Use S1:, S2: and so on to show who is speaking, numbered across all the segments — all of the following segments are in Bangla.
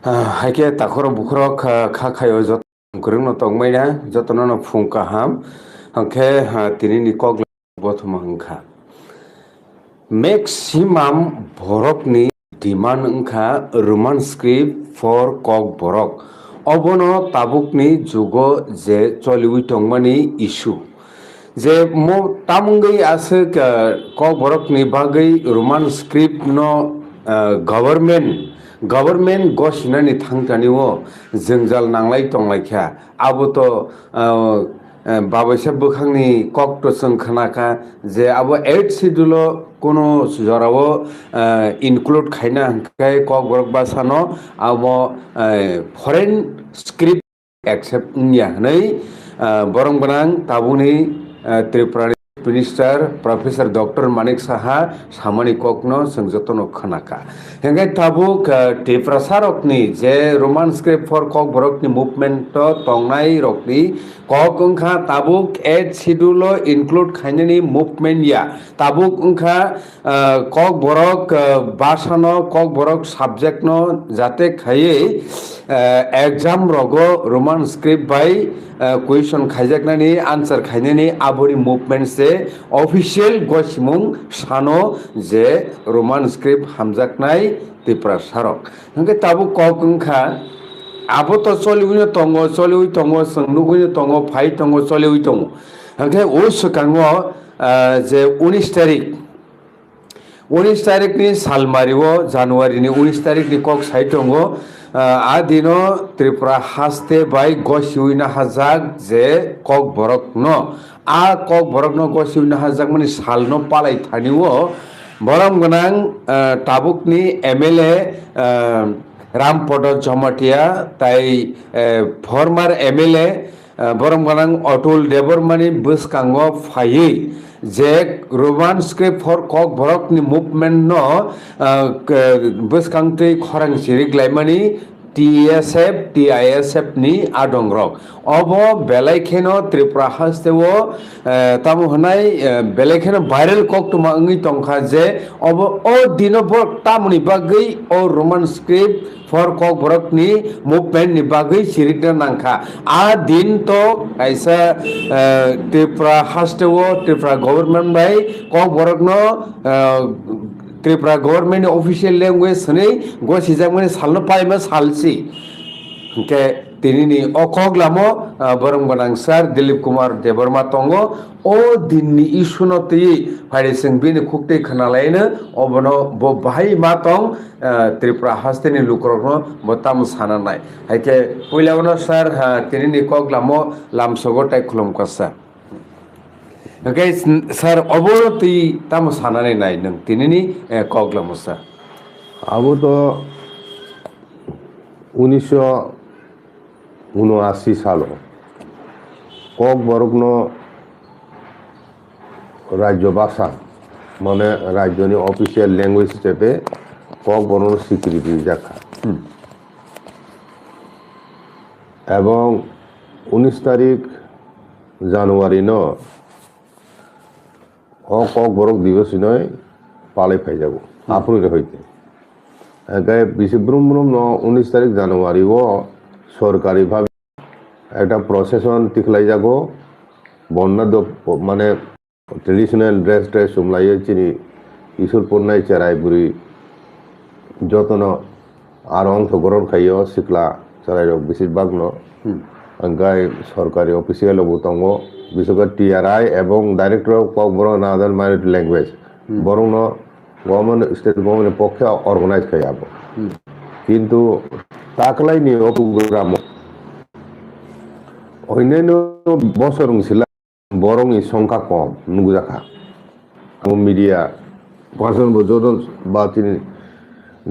S1: Haike takoro bukrok khakayo jot kurungno tongmaina jotono phung kaham hangke tinini kok bothoma hangkha maximum borokni demand wngkha roman script for kok borok obono tabukni jugo je choliwi tongmani issue je mo tamungui ase kok borokni bagui roman script no government gosinani thangtanio jongjal nanglai tonglaikha abo to babaisa bukhangni kok to जों खोनाखा जे abo 8 schedule কোনো জরাও ইনক্লুড খাইনা হাঙ্কাই কক বরক বাসানো abo ফরেন স্ক্রিপ্ট एक्सेप्ट निया हनै बरं बनां ताबुनि Tripura minister professor doctor Manik Saha सामानि ककनो जों जतनो खोनाखा हेंगाय ताबुक त्रिपुरा सारकनि जे रोमान स्क्रिप्ट फर कक बरकनि मुभमेंट तंनाय रकनि कक ओंखा ताबुक 8 शिड्यूल इनक्लुड खाइनानि मुभमेंट या ताबुक ओंखा कक बरक बासानो कक बरक सब्जेक्ट नो जाते खायै एग्जाम रगो रोमान स्क्रिप्ट बाय क्वेश्चन खाइजाकनानि आंसर खाइनानि आबोरि मुभमेंट से ऑफिशियल गसिमुं सानो जे रोमान स्क्रिप्ट हामजाकनाय त्रिपुरा सारक हंके ताबु कक ओंखा आबो तो चलिउनो तंगो सोंनुगुनो तंगो फाइ तंगो चलिउ तंगो हंके ओ सकांगो जे 19 तारिखनि सालमारिओ जानुवारिनि 19 तारिखनि कक साइटंगो आ दिनो त्रिपुरा हास्ते बाय गसिउइना हाजाक जे कक बरक न आ कक बरक न गसिउइना हाजाक माने साल न पालाय थानिओ बरम गनां ताबुकनि एमएलए रामपद जमाटिया ताई फर्मार MLA Baram गनां Atul देबरमानि बसकांगो फायै J Roman script for कक बरकनि मुभमेंट नो बसकांतै खरां सिरिग्लायमानि टीएसएफ टीआईएसएफ नि आदंग्रक अब बेलायखेनो त्रिपुरा हास्तेओ तामु हनाय बेलायखेनो भाइरल कक तुमा अंगि तंखा जे अब ओ दिनो बर तामुनि बागै ओ रोमान स्क्रिप्ट फर कक बरकनि मुभमेंट नि बागै सिरिगना नांखा आ दिन तो ऐसा त्रिपुरा हास्तेओ त्रिपुरा गवर्नमेंट बाय कक बरकनो त्रिपुरा गवर्नमेंट ऑफिशियल लैंग्वेज हनै गसिजाक माने सालनो पाइमा सालसी के तिनिनि अखग लामो बरं बनां सर दिलीप कुमार देबरमा तंगो ओ दिननि इशुनो ति फाइरेसिं बिनि खुक्ते खनालायनो अबनो ब बाहाय मा तं त्रिपुरा हास्तेनि लुक्रनो बताम सानानाय हायके पयलावनो सर तिनिनि कग लामो लामसगो टाइ खुलुमकासा ओके सर अबोति ताम सानानै नाय नों तिनिनि कग लामो सर
S2: अब तो 1979 साल कक बरकनो राज्य भाषा माने राज्यनि ऑफिशियल लैंग्वेज हिसाबै कक बरकनो स्वीकृति जाखा এবং 19 तारिख জানুয়ারি ন কক বরক দিবস নয় পালাই ফাই যাব আপনার হইতে গায়ে বিশ্বব্রহ্ম 19 তারিখ জানুয়ারি ও সরকারিভাবে একটা প্রসেশন টিকলাই যাব বন্যা মানে ট্রেডিশনাল ড্রেস সুমলাই চিনি ঈশ্বরপুরনাই চেরাই বুড়ি যতন আর অংশগ্রহণ খাইও সিকলা চেরাই বেশিরভাগ ন গায়ে সরকারি অফিসিয়াল বতঙ্গ বিশেষ করে টিআরআই এবং director of cock Borok another minority language বরং গভর্নমেন্ট স্টেট গভর্নমেন্টের পক্ষে অর্গানাইজ খাইব কিন্তু তাকলাইনি প্রোগ্রাম অন্যান্য বছর ছিল বরং সংখ্যা কম নুগুজাখা মিডিয়া পার্সন যজন বা তিনি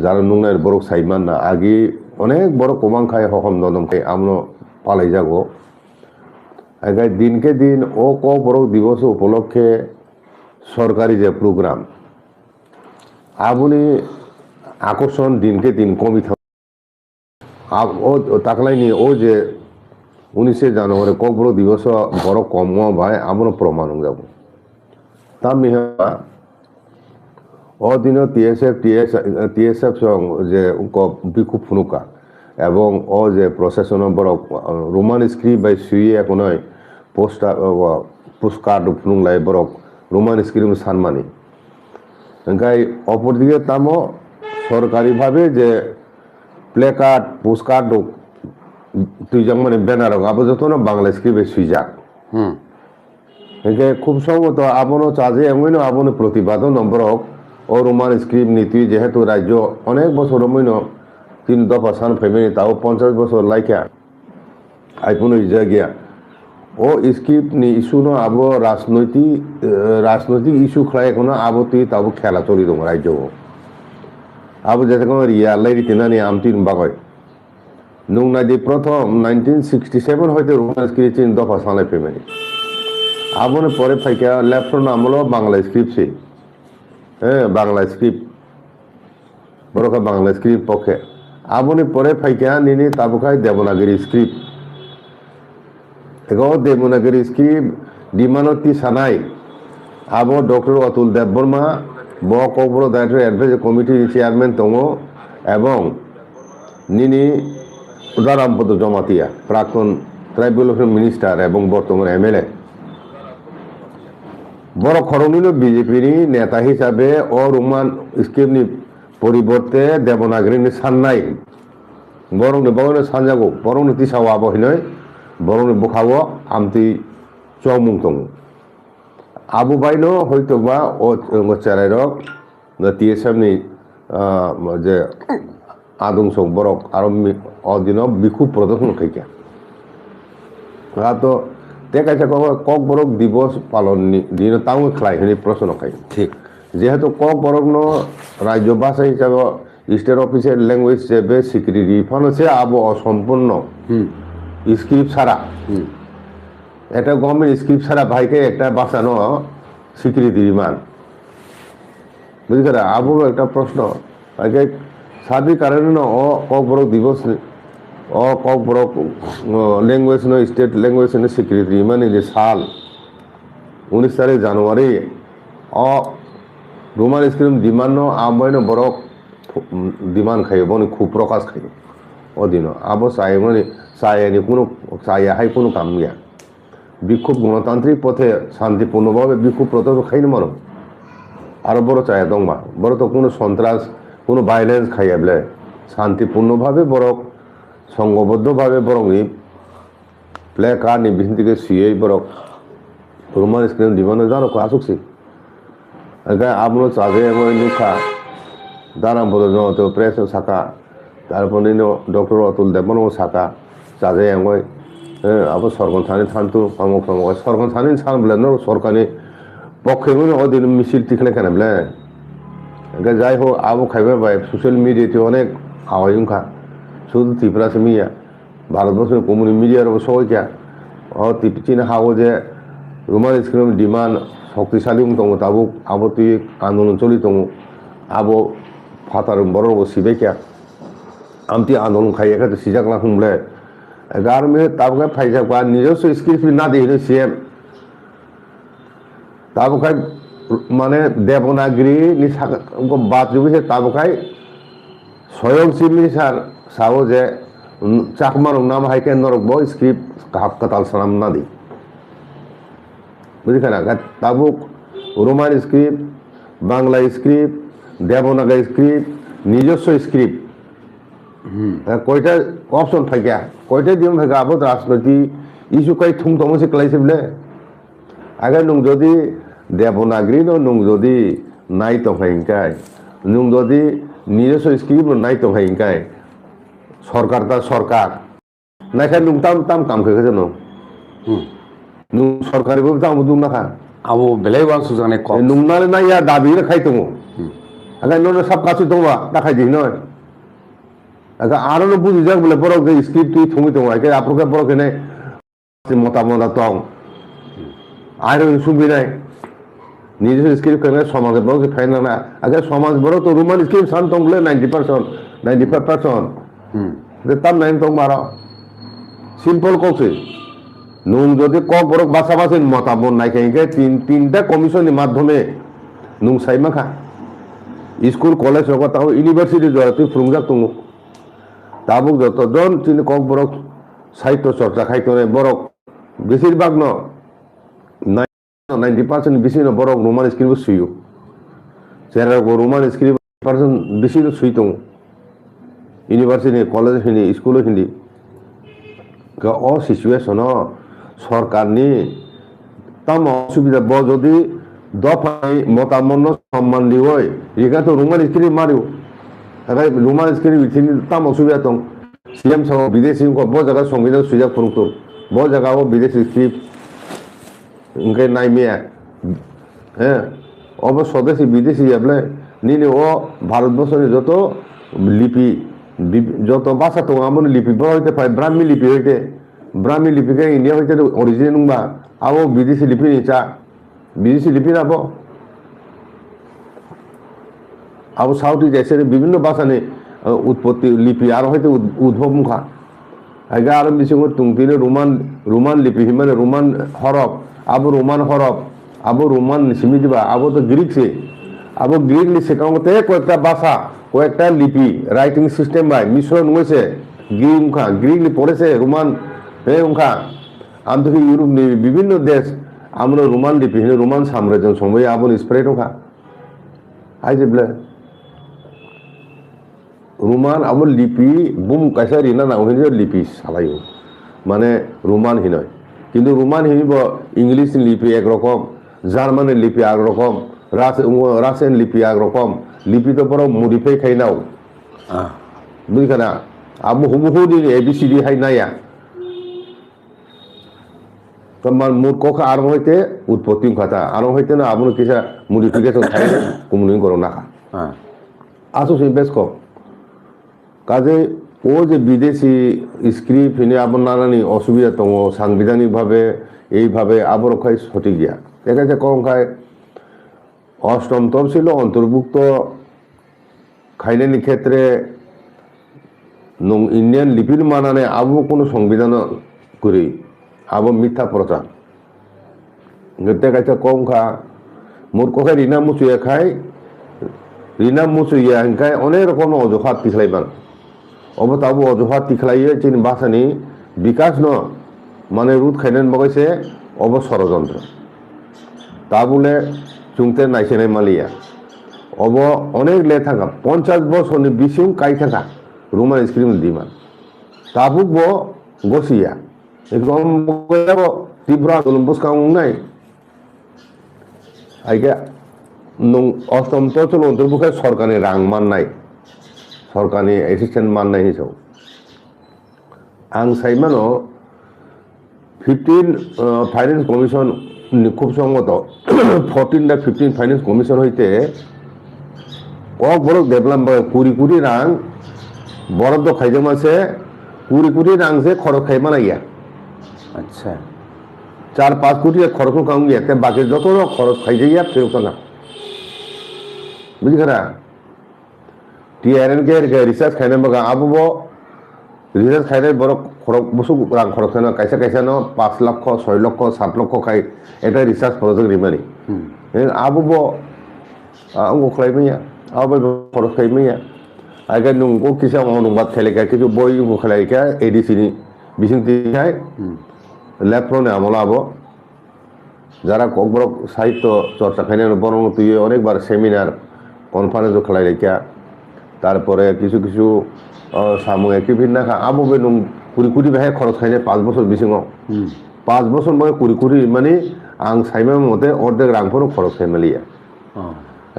S2: যারা নুংনার বরক সাইমান না আগে অনেক বড় কমাং খাই হকম দদম খাই আমনো পালাই যাগো আগাই দিনকে দিন ও কক বরক দিবস উপলক্ষে সরকারি যে প্রোগ্রাম আবুনি আকর্ষণ দিনকে দিন কমি থাকে ও তাকলাইনি ও যে 19 জানুয়ারি কক বরক দিবস বড় কম ভাই আমরা প্রমাণ যাব তা মিহা ও দিন টিএসএফ যে বিক্ষোভ ফুনুকা এবং ও যে procession Borok Roman script by সুইয়ে এখন পোস্টার পোস্টকার্ড ফুংলাই বরক রোমান স্ক্রিপ্ট সানমানি ওংখাই অপরদিকে তামো সরকারিভাবে যে প্লে কার্ড পোস্টকার্ড তুইজাং মানে ব্যানার আবো যতন বাংলা স্ক্রিপ্টে সুইজাক একে খুব সম্ভবত আবনো চাজে এমন আবনো প্রতিবাদন নম্বরক ও রোমান স্ক্রিপ্ট নীতি যেহেতু রাজ্য অনেক বছর মইন 3 দফা সান ফেমিনি তাও 50 বছর লাইকা আইপুনো জায়গা ও স্ক্রিপ্ট নি ইস্যু ন আবো রাজনৈতিক ইস্যু খায় কোনো আবো তুই তাবো খেলা চলি দং রাজ্য আবো যেতে কোনো রিয়া লাইরি তিনানি আমতিন বাগয় নুংনাদি প্রথম 1967 হইতে রোমান স্ক্রিপ্ট 3 দফা সানলাই ফেমিনি আবনে পরে ফাইকা লেফটন আমলো বাংলা স্ক্রিপ্ট সে হ্যাঁ বাংলা স্ক্রিপ্ট বড়কা বাংলা স্ক্রিপ্ট পক্ষে আবনে পরে ফাইকা নিনি তাবুকাই দেবনাগরী স্ক্রিপ্ট এগো দেবনাগরী স্ক্রিপ্ট ডিমানতি সানাই আবো ডক্টর অতুল দেববর্মা ব কবর ডাইরেক্টর অ্যাডভাইজারি কমিটি চেয়ারম্যান দङ এবং নিনি রামপদ জমাতিয়া প্রাক্তন ট্রাইবেল মিনিস্টার এবং বর্তমান এমএলএ বড় খরণীয় বিজেপির নেতা হিসাবে ও রোমান স্ক্রিপ্টনি পরিবর্তে দেবনাগরীনি সান্নাই বরংনি বরংনি সানজাগো বরংনি তিসাও আবহিনয় বরংনি বুখাও আমতি চমুং দङ আবু বাইনো হয়তোবা ও চেরাইরক টিএসএমনি যে আদংসং বরক আরো অদিন বিক্ষোভ প্রদর্শন খাইকা তো দেখাইছে কক বরক দিবস পালন দিন তাও খাই হনি প্রশ্ন খাই
S1: ঠিক
S2: যেহেতু কক বরক ন রাজ্য ভাষা হিসাবে স্টেট অফিসের ল্যাঙ্গুয়েজ হিসেবে স্বীকৃতি ফানছে আবো অসম্পূর্ণ স্ক্রিপ্ট ছাড়া একটা গভর্নমেন্ট স্ক্রিপ্ট ছাড়া ভাইকে একটা বাঁচানো স্বীকৃতি মান বুঝতে আবু একটা প্রশ্ন ভাইকে সার্বিক কারণে অ কক বরক দিবস ও কক বরক ল্যাঙ্গুয়েজ ন স্টেট ল্যাঙ্গুয়েজ ন স্বীকৃতি মানে যে সাল 19 তারিখ জানুয়ারি অ রোমান স্ক্রিপ্ট ডিমান্ড আবয় বরক ডিমান্ড খাই বনি খুব প্রকাশ খাই অদিন আবো চাই মানে চাইনি কোনো চাইয়াহাই কোনো কাম গিয়া বিক্ষোভ গণতান্ত্রিক পথে শান্তিপূর্ণভাবে বিক্ষোভ প্রদর্শন খাইনি মানো আরো বড় চাই দংবা বড় তো কোনো সন্ত্রাস কোনো ভাইলেন্স খাইয়া বলে শান্তিপূর্ণভাবে বরক সংঘবদ্ধভাবে বরং প্লে কার্ড নি বিহিন থেকে শুয়ে বরক রোমান স্ক্রিপ্ট ডিমান্ড জানো আসুকছি আপনার চাঁদে এমন নুখা দারাম বলে তো প্রেস শাখা তারপর ডক্টর অতুল দেবন শাখা চাঁদে এমন আবার সরকার থানি থানতো অমুক সমুক সরকার থানি সান বলে সরকারি পক্ষে ওদিন মিছিল টিকলে কেন বলে যাই হোক আবো খাইবে ভাই সোশ্যাল মিডিয়াতে অনেক আওয়াজখা শুধু ত্রিপুরা মিয়া ভারতবর্ষের কমিউনি মিডিয়ার সবাইকা ও চিনে হাবো যে রোমান স্ক্রিপ্ট ডিমান্ড শক্তিশালী দङ তাবো আবো তুই আন্দোলন চলি দङ আবো ফাতার বড় সিবেকা আমতি আন্দোলন খাইয়াখা সিজাকলা হুমলে গার মে তাবকা ফাইজাকবা নিজস্ব স্ক্রিপ্ট না দিয়ে সিএম তাবকাই মানে দেবনাগরী নি বাদ জুবিছে তাবকাই স্বয়ং চিফ মিনিস্টার সাবো যে চাকমার নাম হাইকে নরকব স্ক্রিপ্ট কাতাল সালাম না দি বুঝলি না তাবুক Roman script Bangla script Devanagari script নিজস্ব স্ক্রিপ্ট কয়টা অপশন ফাইকা কয়টা দিন ফাইকা আবো রাজনৈতিক ইস্যু কাই থুম থমসে ক্লাইছে বলে আগে নং যদি দেবনাগরী নং যদি নাই তংখাইকাই নং যদি নিজস্ব স্ক্রিপ্ট নাই তংখাইকাই সরকার তা সরকার নাইখাই নং তাম তাম কাম খেয়েছে নং সরকারি ভাবে দাম দুম না খা
S1: আবো বেলাই ওয়ান সুজানে ক
S2: নুংনালে না ইয়া দাবি খাই দङ আগে নো সব কাছে দংবা দেখাই দি নয় আগে আরো বুঝি যাক বলে বড় যে স্ক্রিপ্ট তুই থমি দङ আগে আপনাকে বড় কেনে মতামত দং আর সুবি নাই নিজস্ব স্ক্রিপ্ট কেনে সমাজের বড় ফাইন না আগে সমাজ বড় তো রোমান স্ক্রিপ্ট সান দংলে 90% 95% তাম নাইন দং মারা সিম্পল কছে নুং যদি কক বড় বাসাবাসি মতামত নাই খাইকে তিনটা কমিশনের মাধ্যমে নুং সাইমাখা স্কুল কলেজ হোক তাও ইউনিভার্সিটি জড়াতে ফুরুংজাক দङ তাবুক যতজন তিনি কক বরক সাহিত্য চর্চা খাইতো বরক বেশিরভাগ 90% বেশি বরক রোমান স্ক্রিপ্ট সুইও যারা রোমান স্ক্রিপ্ট পার্সেন্ট বেশি সুইতো university college Hindi school Hindi অ সিচুয়েশন সরকারনি তাম অসুবিধা ব যদি দফাই মতামত সম্মান দিওই রিগা তো রোমান স্ক্রিপ্ট মারিও রোমান স্ক্রিপ্ট বিথিনি তাম অসুবিধা দं সিএম সহ বিদেশি ব জায়গা সংবিধান সুইজা ফুরুতো ব জায়গা বিদেশি স্ক্রিপ্ট ओंखाय नायमिया अब स्वदेशी विदेशी आपले निने ओ भारतबर्षनि যত लिपि যত भाषा दं आमोन लिपि हইতে पाय ब्राह्मी लिपि हইতে ब्राह्मी लिपिके इंडिया हইতে अरिजिन नंबा आबो विदेशी लिपि निचा विदेशी लिपि नाबो आबो साउथ इस्ट एशियानि विभिन्न भाषानि उत्पत्ति लिपि आरो हইতে उद्भव मुखा आइगा आरो बिसिङो तुंतिने रोमान लिपि हिमाने रोमान हरफ अब रोमान हरफ अब रोमान सिमिदिबा अब तो ग्रीक से अब ग्रीक नि सेकांगते कयेकटा भाषा कयेकटा लिपि राइटिंग सिस्टेम बाय मिश्रण হয়েছে ग्रीक नि पड़ेছে रोमान उनका आमतक यूरोप नि विभिन्न देश आमनो रोमान लिपि रोमान साम्राज्य समय आबो स्प्रेड होखा आइजेब्ले रोमान अब लिपि बुम कायसा रिना ना होइनो लिपि सालायो माने रोमान हिनय কিন্তু রোমান হিনিব ইংলিশ লিপি একরকম জার্মান লিপি একরকম রাশিয়ান লিপি একরকম লিপি তো পর মডিফাই খাইনাও বুঝিখানা আবু হুবহু দিন এবিসিডি হাই নাইয়া তোমার মোট কখা আর হইতে উৎপত্তি কথা আর হইতে না আবু কিসা মডিফিকেশন খাই কুমনি করো না আসো সেই বেশ কম কাজে ও যে বিদেশি স্ক্রিপ্ট হিনে আবার নানানি অসুবিধা দं সাংবিধানিকভাবে এইভাবে আবার খাই সঠিক গিয়া দেখা যাচ্ছে কম খায় অষ্টম তফসিল অন্তর্ভুক্ত খাইনানি ক্ষেত্রে ইন্ডিয়ান লিপির মানানে আবু কোনো সংবিধান করি আবু মিথ্যা প্রচার দেখা যাচ্ছে কম খা মোর কখায় রিনা মুচুয়া খায় রিনা মুচুয়া খায় অনেক রকম অজুহাত পিছলাইবার अब ताबो अजुहात तिखलाइयो चिन भाषानि विकास न माने रुद खाइनान बगाइसे अब षड़यंत्र ताबुले चुंगते नाइसेनाय मालिया अब अनेक ले थाका 50 बछरनि बिसिं काइ थाका रोमान स्क्रिप्ट दिमान ताबुक ब गसिया एकदम बगाइबो तीव्र आंदोलन बुसखांनाय आइगा नों अष्टम तसल अंतर्भुक्त सरकारनि रां माननाय सरकारनि एसिस्टेंट माननाय हिसाब आं साइमानो 15 फाइनेंस कमिशन खूब सम्मत 14 दा 15 फाइनेंस कमिशन হইতে ও বড় ডেভেলপ কুড়ি কুড়ি রাং বরাদ্দ খাইজম আছে কুড়ি কুড়ি রাং সে খরচ খাইমা না গিয়া আচ্ছা 4-5 কোটি খরচ কাম গিয়া তে বাকি যত খরচ খাই যাইয়া ফেরত না বুঝিখরা টিআরএন के रिसर्च खाइने बगा अब वो रिसर्च खाइने बड़ खरक बसु रां खरक खाना कैसा कैसा न 5 लाख 6 लाख 7 लाख खाई এটা रिसर्च प्रोजेक्ट रिमानी अब वो अंगो खलाइमैया अब खरक खाइमैया आगे नंगो किसा मावनो बात खेलेका किछु बय को खलाइका एडिसि नि बिसिंति खाय ল্যাপ্রনে আমলা আবো যারা ককবড় সাহিত্য চর্চা খাইনে বরং তুই অনেকবার সেমিনার কনফারেন্স খলাইকা তারপরে কিছু কিছু সাময়িক বিভিন্ন আবো বেনুম কুড়ি কুড়ি ভাই খরচ খাইনে 5 বছর বিসিং 5 বছর মানে কুড়ি কুড়ি মানে আং সাইমা মতে অর্ধেক রাংফোর খরচ খাই মেলিয়া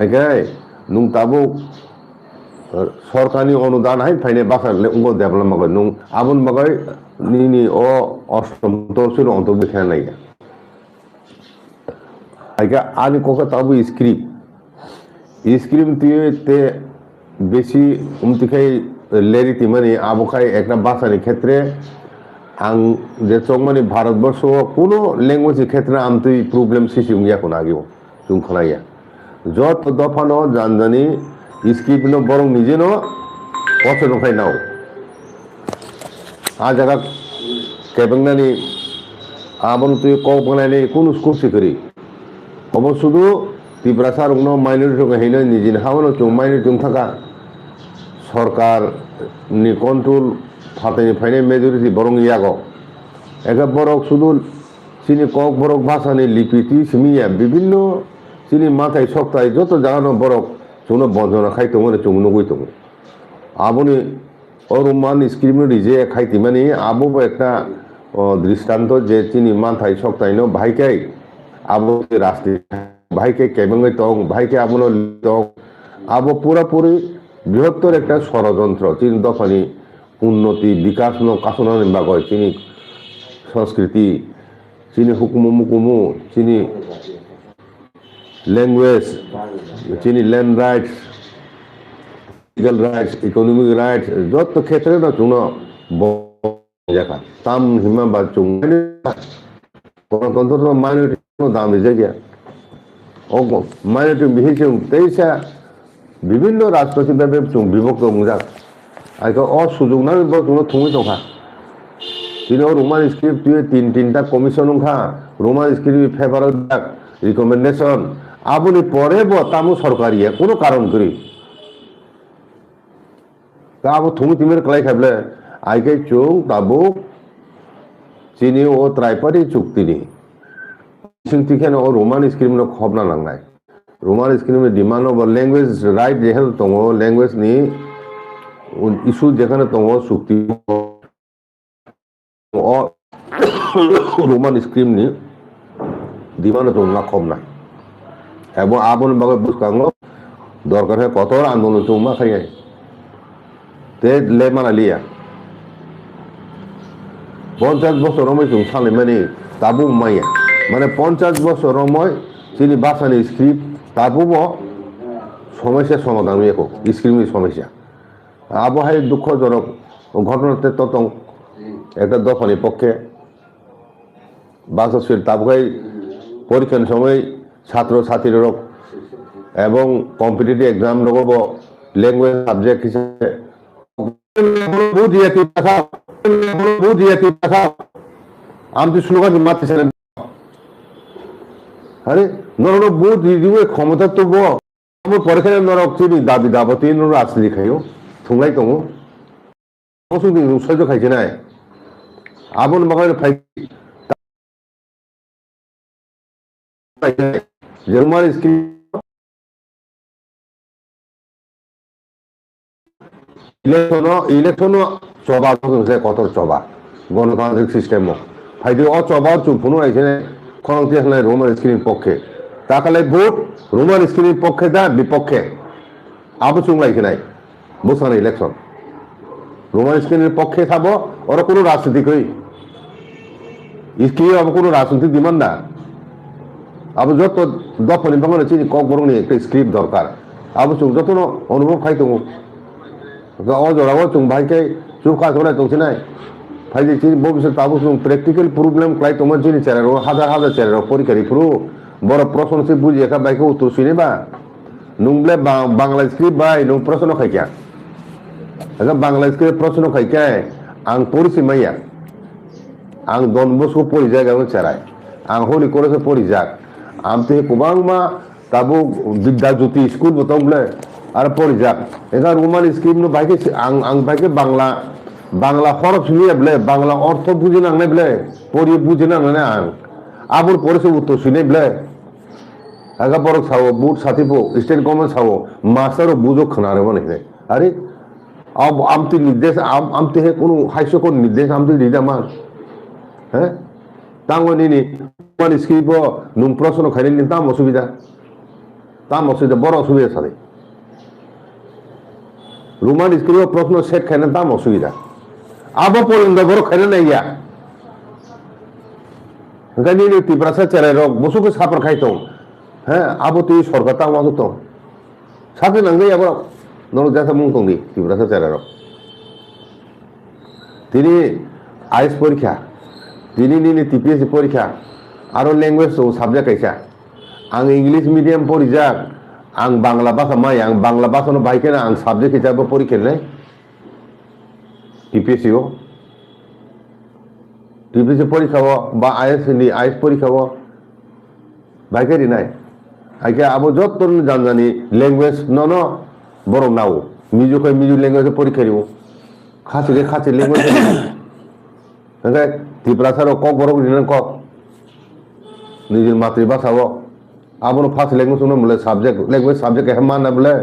S2: একাই নুং তাবো সরকারি অনুদান হাই ফাইনে বাসালে উঙ্গ ডেভেলপ মাগৈ নুং আবন মাগৈ নিনি ও অষ্টম তফসিল অন্তর্ভুক্ত নাই আইকা আমি কোকা তাবো স্ক্রিপ্ট তে বেশি উমতিখাই লেরিতি মানে আবখাই একটা ভাষার ক্ষেত্রে আং যে মানে ভারতবর্ষ কোনো ল্যাঙ্গুয়েজের ক্ষেত্রে আমতুই প্রবলেম সৃষ্টি গিয়া কোনো আগেও তুমি খোলাইয়া যত দফানো জানজানি স্ক্রিপ্ট ন বরং নিজে ন পছন্দ খাই নাও आ जगह केबंगनानि आबन तुई क बनायनि कोनो स्कोप सिकरि अब शुधु तिब्रासार उनो माइनरिटी हेनो निजिन हावनो चुं माइनरिटी थाका सरकार नि कंट्रोल फातैनि फाइनाय मेजरिटी बरं यागो एका बरक शुधु चिनी कक बरक भाषानि लिपिति सिमिया विभिन्न चिनी माथाय सक्ताय जत जागानो बरक जोंनो बंजना खायतो माने जोंनो गयतो आबोनि अरुमान स्क्रिप्ट जे खायति माने आबो एकटा दृष्टान्त जे चिनी माथाय सक्तायनो भाइकाय आबो राष्ट्रीय भाइके केबंगे तंग भाइके आबोनो तंग आबो पुरापुरी बृहत्तर एक षड़यंत्र चीन दफानी उन्नति विकास कासना बागय चीनी संस्कृति चीनी हुकुमु मुकुमु चीनी लैंग्वेज चीनी land rights legal rights economic rights जो क्षेत्र में चुनो देखा ताम हिमा बात चुंग गणतंत्र माइनॉरिटी दाम जगह और माइनॉरिटी बिहेव तेईसा विभिन्न राजनीतिक भावे जों विभक्त मुजा आइखौ सुजुग ना जोंनो थुङै दंखा दिनै रोमान स्क्रिप्ट तीन कमिशन ओंखा रोमान स्क्रिप्ट फेभार रिकमेंडेशन आबुनि परे बो तामु सरकारिया कोनो कारण करी ताबो थुङै तिमेर क्लाइ खाबले आइखै जों ताबो चिनी ओ ट्राइपार्टी चुक्तिनि सिंथिखेन ओ रोमान स्क्रिप्ट न खबना लांनाय रोमान स्क्रिप्ट में डिमांड ऑफ लैंग्वेज राइट जेहल दंगो लैंग्वेज नि इशू जेखाने दंगो चुक्ति रोमान स्क्रिप्ट नि डिमांड दं ना खबना एबो आबन बागै बुसखांगो दरकार है कठोर आंदोलन जों मा खाय ते ले माना लिया 50 বছর রময় जों साले माने ताबु माया माने 50 বছর রময় चिनी भाषानि स्क्रिप्ट ताबुबो समस्या समाधान एको स्क्रिप्टनि समस्या आबहाय दुःखजनक घटनाते ततं একটা দফানি পক্ষে বাসস্ফীর তাবুকাই পরীক্ষার সময় ছাত্র ছাত্রীরা এবং কম্পিটিটিভ এক্সাম রগব ল্যাঙ্গুয়েজ সাবজেক্ট হিসেবে আমি তো স্লোগান মারতেছিলাম আরে নরক বহুত দিদিও ক্ষমতা তো বো আমার পরীক্ষা নরক চিনি দাবি দাবতি নরক আসলি খাইও থুংলাই দङ অসুবিধা সহ্য খাইছে না আবন বাগানে ফাই জার্মান স্কিল ইলেকশন চবা কতর চবা গণতান্ত্রিক সিস্টেম ফাইদি অ চবা চুপুনো আইছে খরংতি হলে রোমান স্ক্রিনের পক্ষে তাকালে ভোট রোমান স্ক্রিনের পক্ষে দা বিপক্ষে আবু চুংলাইছে নাই বুসান ইলেকশন रोमान स्क्रिप्ट पक्षे थाब और कोनो राजनीतिक स्क्रिप्ट अब कोनो राजनीतिक डिमांड ना अब जो दफानि बांगला चिनी कक बरंनि एक स्क्रिप्ट दरकार अब जों जतनो अनुभव खाइ दङ अजराव जों भाइके जुखा जरा दंसिनाय फाइदि चिनी भविष्यत ताबो जों प्रेक्टिकल प्रॉब्लेम क्लाइ दङ चिनी चेराव हाजार हाजार चेराव परिखारिफ्रु बर प्रश्नसे बुजियाखा बाइके उत्तर सुनेबा नंब्ले बांग्ला स्क्रिप्ट बाय नं प्रश्न खाइया अगर बांग्लादेश के प्रश्न खाइके आं परिसि माइया आं डन बस्को परिजाक आं चेराय आं होली कलेज परिजाक आमते गोबां मा ताबो विद्या ज्योति स्कुल बतंब्ले आरो परिजाक एगा रोमान स्क्रिप्ट बाइके आं बाइके बांग्ला हरफ सुनियाब्ले बांग्ला अर्थ बुजिनांनायब्ले परि बुजिनांनाय आं आबुर परिसि उत्तर सुनायब्ले आगा बरक सावो बुट साथिबो स्टेट गवर्नमेंट सावो मास्टर बुजो खनारे माने अरे अब आमती निर्देश आमती है कोनो हाइसो को निर्देश आमती दिदा मान हैं तांगोनी नि मान स्क्रिप्ट नुं प्रश्न खाइनि ताम असुबिदा बड़ असुबिदा साले रोमान स्क्रिप्ट प्रश्न सेट खाइना ताम असुबिदा अब पलंद बड़ खाइना नाइया गानि नि तिब्रासा चेराय रक बसुको सापर खाइतो हैं अब तो सरकार ताम आसुतो साथे नांगै अब नरक जासा मुं दंदि तिब्रासा चेरार तिनि आइएस परीक्षा तिनि निनि टीपीएससी परीक्षा आरो लैंग्वेज सब्जेक्ट कैसा आं इंग्लिश मीडियम परिजाक आं बांग्ला भाषा माय आं बांग्ला भाषा बाइके आं सब्जेक्ट हिसाब परीक्षा ले टीपीएससी परीक्षा बा आइएस परीक्षा बाइके दिनाय आइके अब जत जानजानि लैंग्वेज न बर नाव মিজোকে মিজো ল্যাঙ্গুয়েজে পরীক্ষা দিব খাসিকে খাসি ল্যাঙ্গুয়েজে ओमफ्राय त्रिपुरासाराव কক বড় দিলেন কক নিজের মাতৃভাষাও আবার ফার্স্ট ল্যাঙ্গুয়েজ বলে সাবজেক্ট ল্যাঙ্গুয়েজ সাবজেক্ট হেমা না বলে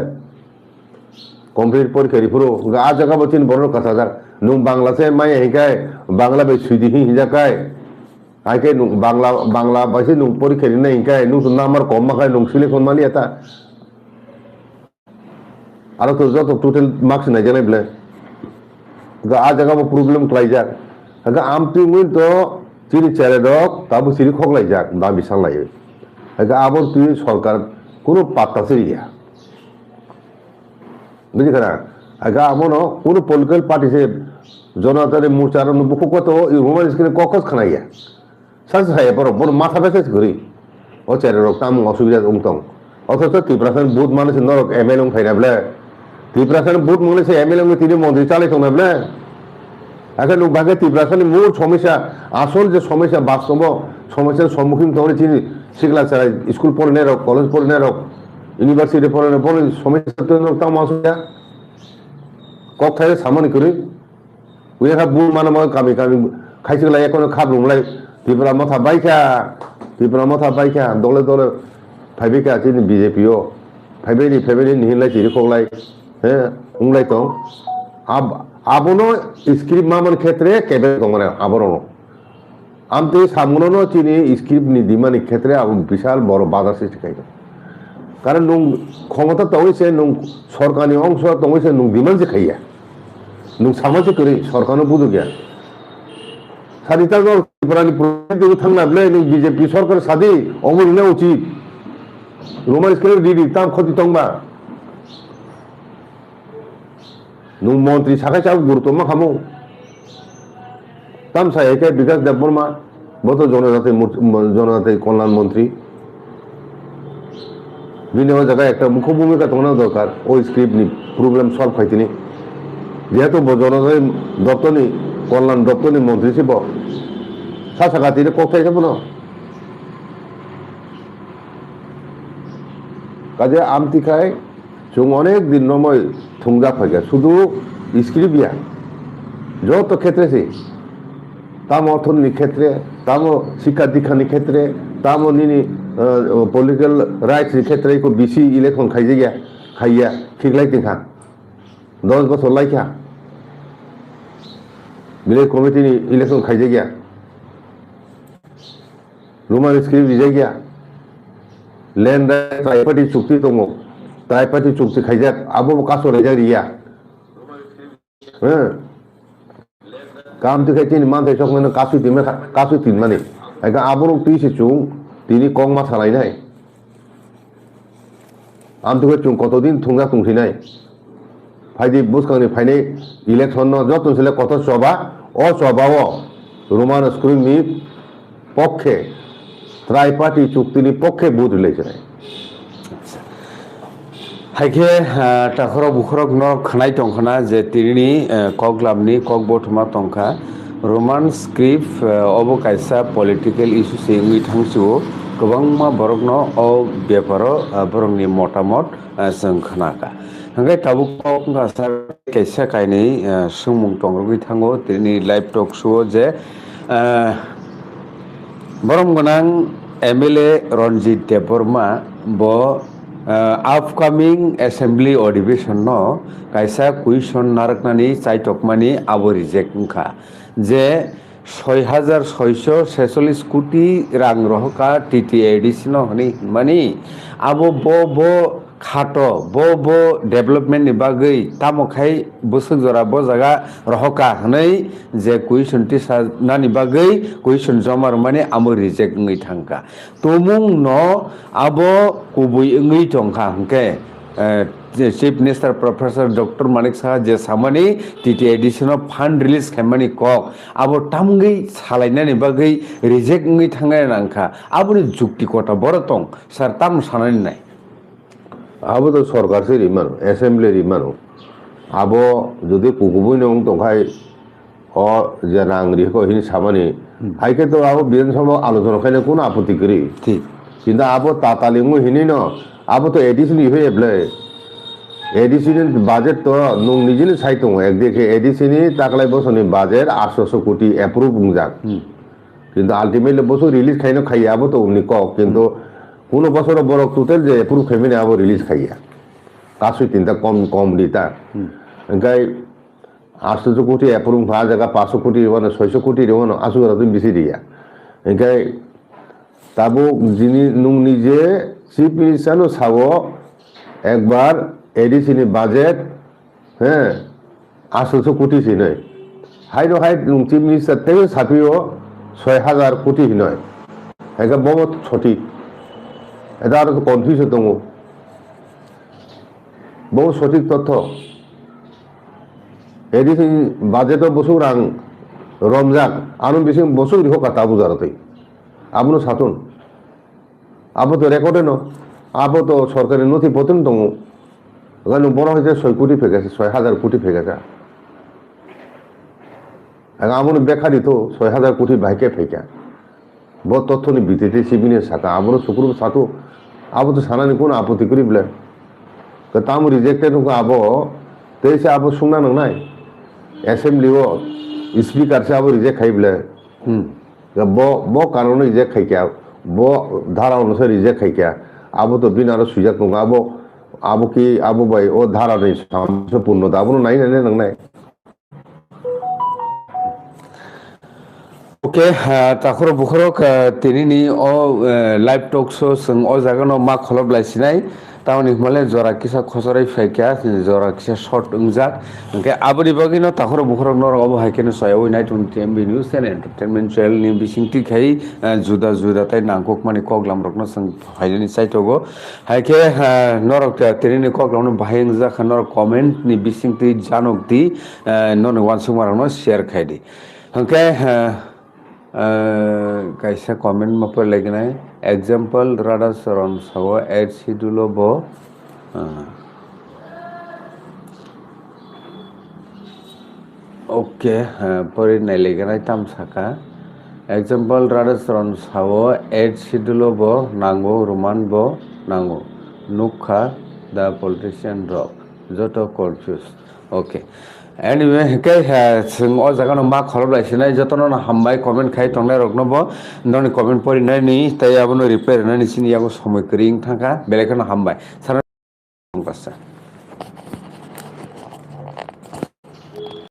S2: কমপ্লিট পরীক্ষা দিফুরো আ জায়গা বচিন বড় কথা যাক নুং বাংলাতে মাই হিকায় বাংলা বে সুইদি হিজাকায় আইকে নুং বাংলা বাংলা বাইসে নুং পরীক্ষা দিনে হিকায় নুং নাম্বার কম মাখায় নুং সিলেকশন মানি এটা আর তো যত টোটাল মার্কস নাই জানাই বলে আ জায়গা প্রবলেম ক্লাইজাক आमती मुई तो चिरी चेरे दक ताबो चिरी खगलाई जाक दा बिसां लायो आबर तुई सरकार कोनो पात्ता सिरिया बुझि खाना आमनो कोनो पलिटिकल पार्टी से जनतानि मोर्चार बुखुकत रोमान स्क्रिन ककस खानाया सासे साया पर बड़ माथा बेसे करी ओ चेरे दक ताम असुबिदा दंतं अथच त्रिपुरासन बहुत मानुस नरक एमएलए फाइना बले त्रिपुरासन बहुत मानुस एमएलए तिनि मन्त्रि चालायथं ना बले এখন বাগে ত্রিপুরাসানি মূল সমস্যা আসল যে সমস্যা বাস্তব সমস্যার সম্মুখীন তোমরা চিনি শিখলা ছাড়া স্কুল পড়ে রক কলেজ পড়ে রক ইউনিভার্সিটি পড়ে পড়ে সমস্যা তো তাম আসলে কক থাকে সামনে করি ওই একটা বুল মানে কামি কামি খাইছিলা এখন খাব রুমলাই ত্রিপুরা মাথা বাইকা দলে দলে ফাইবিকা চিনি বিজেপিও ফাইবেনি নিহিলাই চিরি খগলাই হ্যাঁ উংলাই তো আবনো স্ক্রিপ্ট মামন ক্ষেত্রে কেবে মানে আবরণ আমতে সামনো চিনি স্ক্রিপ্ট নিদিমানি ক্ষেত্রে বিশাল বড় বাধা সৃষ্টি খাইতো কারণ নুং ক্ষমতা তৈছে নুং সরকারি অংশ তৈছে নুং দিমান যে খাইয়া নুং সামাজিক করে সরকারও বুঝো গিয়া সাদিতা ত্রিপুরানি প্রতিনিধি থাকলে নুং বিজেপি সরকার সাদি অমরিনা উচিত রোমান স্কেলের দিদি তাম ক্ষতি তংবা নুং মন্ত্রী সাখাই চাপ গুরুত্ব মা খামো তাম সাহেকে বিকাশ দেববর্মা বত জনজাতি কল্যাণ মন্ত্রী বিভিন্ন জায়গায় একটা মুখ্য ভূমিকা তোমার দরকার ওই স্ক্রিপ্ট নি প্রবলেম সলভ খাইতিনি যেহেতু জনজাতি দপ্তরনি কল্যাণ দপ্তরনি মন্ত্রী ছিল সাকাতিরে কোথায় যাব না কাজে আমতি খায় जों अनेक दिन नमय थुंगा फैगा शुधु स्क्रिप्ट या যত ক্ষেত্রে তাম অর্থনীতি ক্ষেত্রে তাম শিক্ষা দীক্ষানি ক্ষেত্রে তাম নিনি পলিটিক্যাল রাইটস ক্ষেত্রে को বিসি ইলেকশন খাইয়া ঠিকলাই তিনখা 10 বছর লাইখা বিলে কমিটি ইলেকশন খাইয়া রোমান স্ক্রিপ্ট দিজাইয়া ল্যান্ড ট্রাইপার্টি চুক্তি দङ ট্রাইপার্টি চুক্তি খাইজাক আবো কাছো রেজারিয়া হ্যাঁ কাম থেকে তিন মানতে সকলে কাছু তিন মানে একা আবরং তিসে চুং তিনি কং মা সালাই নাই আম থেকে চুং কতদিন থুঙ্গা তুংসি নাই ফাইদি বুসকাংনি ফাইনে ইলেকশন যতন ছিলে কত সভা ও সভাও রোমান স্কুলনি পক্ষে ট্রাইপার্টি চুক্তিনি পক্ষে বুথ রিলেছে
S1: हाइके टाखरक बुखरक न खानाय टंखना जे तिरिनि कगलामनि कक बथमा टंखा रोमान स्क्रिप्ट अब कायसा पलिटिकल इशू सेंगि थांसु गोबांमा बरकनो अ बेपारो बरंनि मतामत जों खोनाका हंगे ताबुक कासा कायसा कायनै सुमुं टंगरगि थांगो तिरिनि लाइभ टक शो जे बरम गोनां एमएलए रनजित देबबर्मा ब আপকামিং एसेम्बली अधिवेशन न कायसा कुइसन नारकनानि चाइटकमानि आबो रिजेक्ट उनखा जे 6646 कोटी रां रहका टीटी एडिशन हनि मानि आबो बो खाटो बो डेभलपमेंट नि बागै तामखाय बोसोर जरा बो जागा रहका हनै जे कुइसन टिसा नानि बागै कुइसन जमार माने आमो रिजेक्ट ngै थांका तमुं न आबो कुबुय ngै टंखा हंके chief minister professor doctor Manik Saha जे सामानि टीटी एडिशन फंड रिलीज खामनि कक आबो तामगै सालायनानि बागै रिजेक्ट ngै थांनाय नांखा आबोनि जुक्ति कथा बरतं सार ताम सानानि नाय आबो तो सरकार से रिमानो एसेम्बली रिमानो आबो जदि कुकुबुय नंग तंखाय अ जे नांगरि को हिनि सामानि हाइके तो आबो विधानसभा आलोचना खायनो कोन आपत्ति करी ठीक किंतु आबो तातालिंगु हिनि न आबो तो एडिशन इहे एब्ले
S2: এডিসিনি বাজেট তো নং নিজেনি সাইট দङ একদিকে এডিসিনি তাকলাই বছরनि বাজেট 800 কোটি এপ্রুভ যাক কিন্তু আলটিমেটলি বছর রিলিজ খাইনো খাইয়া আবো তো উনি কক কিন্তু কোন বছর বড় টোটাল যে এপ্রুভ খাইমেনি আবো রিলিজ খাইয়া কাসুই তিনটা কম কম দিতা ओंखाय 800 কোটি এপ্রুভ ভা জায়গা 500 কোটি মানে 600 কোটি রেওয়ানো আসুরা তুমি বেশি দিয়া ओंखाय তাবো যিনি নং নিজে চিফ মিনিস্টারনো সাবো একবার এডিসিনি বাজেট হ্যাঁ 800 কোটি নয় হাইরো হাই চিফ মিনিস্টার থেকে সাপিও 6000 কোটি নয় এটা বহুত সঠিক এটা আর কনফিউজ দङ বহু সঠিক তথ্য এডিসিনি বাজেট বছর আং রমজাক আরো বেশি বছর হোক তা বুঝারতই আপনি সাতুন আবো তো রেকর্ডে ন আবো তো সরকারি নথিপত্র দङ ওখানে বড় হয়েছে 6 কোটি ফেগেছে 6000 কোটি ফেগেছে আমনে বেকারি তো 6000 কোটি বাইকে ফেকা বহুত তথ্যনি ভিত্তিতে সিবিনে সাকা আমনো শুক্র সাতু আবো তো সানানি কোন আপত্তি করি বলে তো তাম রিজেক্টেড আবো তেইসে আবো सुंना नंनाय असेंबली ओ स्पीकर से आबो रिजेक्ट खाइ बले बो कानून रिजेक्ट खाइया बो धारा अनुसार रिजेक्ट खाइया आबो तो बिन आरो सुजाक नङा आबो की आबो बाय ओ धारा नै सम्पूर्ण दाबो नाय नाय नंनाय
S1: ओके ताखर बुखरक तिनिनि ओ लाइव टक शो जों ओ जागानो मा खलबलायसिनाय तावनि माले जरा किसा खसराय फायका जरा किसा शर्ट उंजाक ओंके आबोनि बागिनो ताखर बुखरक नर अब हायकेनो सयाव नाइट उन TMB news and entertainment channel नि बिसिंगति खाय जुदा जुदा ताय नांगक माने कगलाम रकनो जों फायनि साइटगो हायके नरक तिनिनि कगलामनो बाहायन जाखा नर कमेन्ट नि बिसिंगति जानक दि none Wansuk मारनो share खायदि ओंके kaisa comment mapur laginai example rada saron sawo add schedule bo okay pore nai laginai tam saka example rada saron sawo add schedule bo nango roman bo nango nukha the politician rock joto confused okay anyway ke जों ओ जागानो मा खलबलायसिनाय जतन हामबाय कमेन्ट खाय तंनाय रगनबो ननि कमेन्ट परि नाय नि ताय आबनो रिपेयर नाय नि सिनि यागो समय करिं थाका बेलेखनो हामबाय।